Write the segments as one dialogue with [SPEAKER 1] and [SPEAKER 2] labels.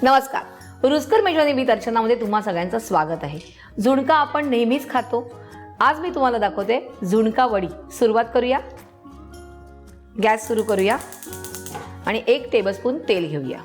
[SPEAKER 1] नमस्कार, रुचकर मेजवानी विथ अर्चनामध्ये तुम्हा सगळ्यांचं स्वागत आहे। झुणका आपण नेहमीच खातो। आज मी तुम्हाला दाखवते झुणका वडी। सुरुवात करूया। गॅस सुरू करूया आणि 1 टेबलस्पून तेल घेऊया।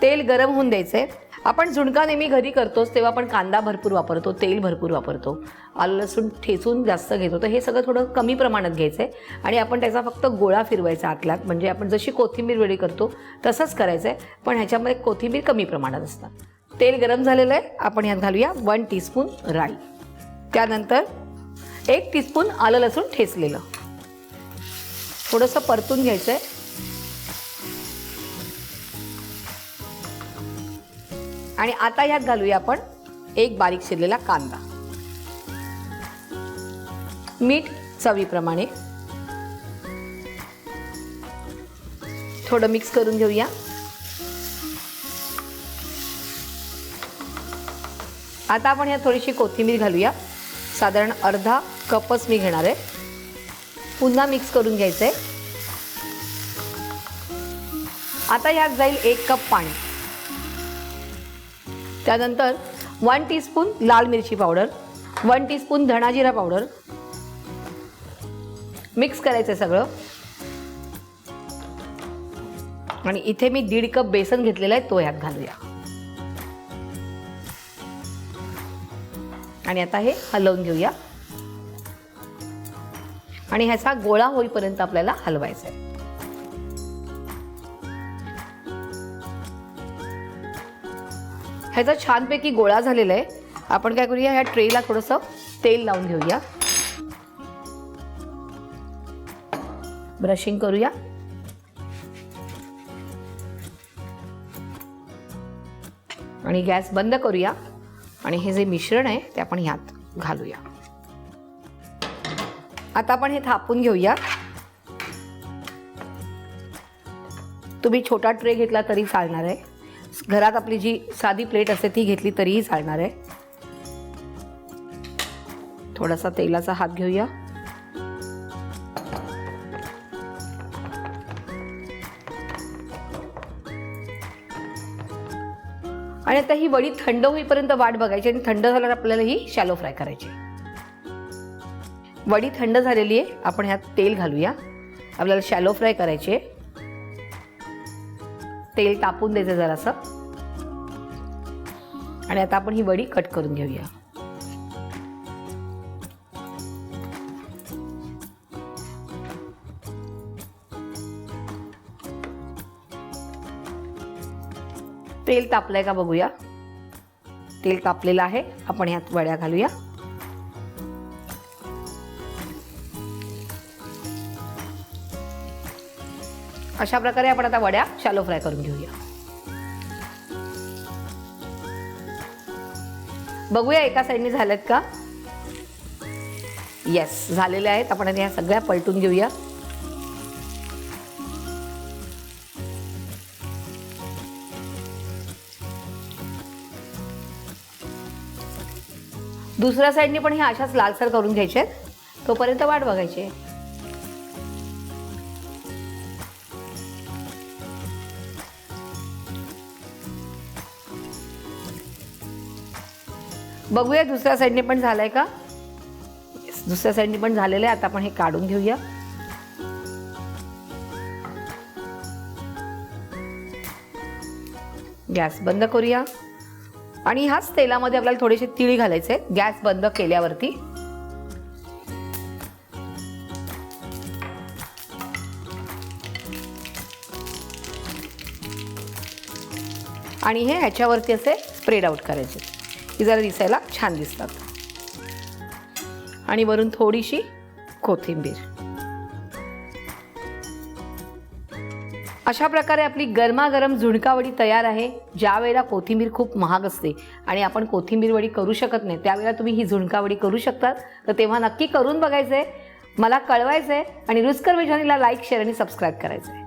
[SPEAKER 1] तेल गरम होऊन द्यायचे। आपण झुणका नेहमी घरी करतोच तेव्हा आपण कांदा भरपूर वापरतो, तेल भरपूर वापरतो, आलं लसूण ठेचून जास्त घेतो, तर हे सगळं थोडं कमी प्रमाणात घ्यायचं आहे आणि आपण त्याचा फक्त गोळा फिरवायचा आतल्यात, म्हणजे आपण जशी कोथिंबीर वडी करतो तसंच करायचं आहे, पण ह्याच्यामध्ये कोथिंबीर कमी प्रमाणात असतात। तेल गरम झालेलं आहे, आपण यात घालूया 1 टीस्पून राई, त्यानंतर 1 टीस्पून आलं लसूण ठेचलेलं, थोडंसं परतून घ्यायचं आहे आणि आता यात घालूया आपण 1 बारीक चिरलेला कांदा, मीठ चवीप्रमाणे, थोडं मिक्स करून घेऊया। आता आपण यात थोडीशी कोथिंबीर घालूया, साधारण अर्धा कपच मी घेणार आहे। पुन्हा मिक्स करून घ्यायचं आहे। आता यात जाईल 1 कप पाणी, त्यानंतर 1 टीस्पून लाल मिरची पावडर, 1 टीस्पून धणा जिरा पावडर, मिक्स करायचं सगळं। आणि इथे मी 1.5 कप बेसन घेतलेला आहे, तो यात घालूया आणि आता हे हलवून घेऊया आणि ह्याचा गोळा होईपर्यंत आपल्याला हलवायचं आहे। ह्याचा छानपैकी गोळा झालेला आहे। आपण काय करूया, ह्या ट्रेला थोडंसं तेल लावून घेऊया, ब्रशिंग करूया आणि गॅस बंद करूया आणि हे जे मिश्रण आहे ते आपण ह्यात घालूया। आता आपण हे थापून घेऊया। तुम्ही छोटा ट्रे घेतला तरी चालणार आहे, घरात आपली जी साधी प्लेट असते ती घेतली तरीही चालणार आहे। थोडासा तेलाचा हात घेऊया आणि आता ही वडी थंड होईपर्यंत वाट बघायची आणि थंड झाल्यावर आपल्याला ही शॅलो फ्राय करायची। वडी थंड झालेली आहे, आपण ह्यात तेल घालूया, आपल्याला शॅलो फ्राय करायची आहे। तेल तापून द्यायचं जरासं आणि आता आपण ही वडी कट करून घेऊया। तेल तापलंय का बघूया। तेल तापलेलं आहे, आपण ह्यात वड्या घालूया। अशा प्रकारे आपण आता वड्या शॅलो फ्राय करून घेऊया। बघूया एका साईडने झाल्यात का। येस, झालेले आहेत। आपण ह्या सगळ्या पलटून घेऊया। दुसऱ्या साईडने पण ह्या अशाच लालसर करून घ्यायचे आहेत, तोपर्यंत वाट बघायची। बघूया दुसऱ्या साईडने पण झालंय का। दुसऱ्या साईडने पण झालेलं आहे। आता आपण हे काढून घेऊया। गॅस बंद करूया आणि ह्याच तेलामध्ये आपल्याला थोडेसे तीळ घालायचे, गॅस बंद केल्यावरती। आणि हे ह्याच्यावरती असे स्प्रेड आउट करायचे, की जरा दिसायला छान दिसतात। आणि वरून थोडीशी कोथिंबीर। अशा प्रकारे आपली गरमागरम झुणका वडी तयार आहे। ज्या वेळेला कोथिंबीर खूप महाग असते आणि आपण कोथिंबीर वडी करू शकत नाही, त्यावेळेला तुम्ही ही झुणका वडी करू शकता। तर तेव्हा नक्की करून बघायचंय, मला कळवायचंय आणि रुचकर मेजवानीला लाईक, शेअर आणि सबस्क्राईब करायचंय।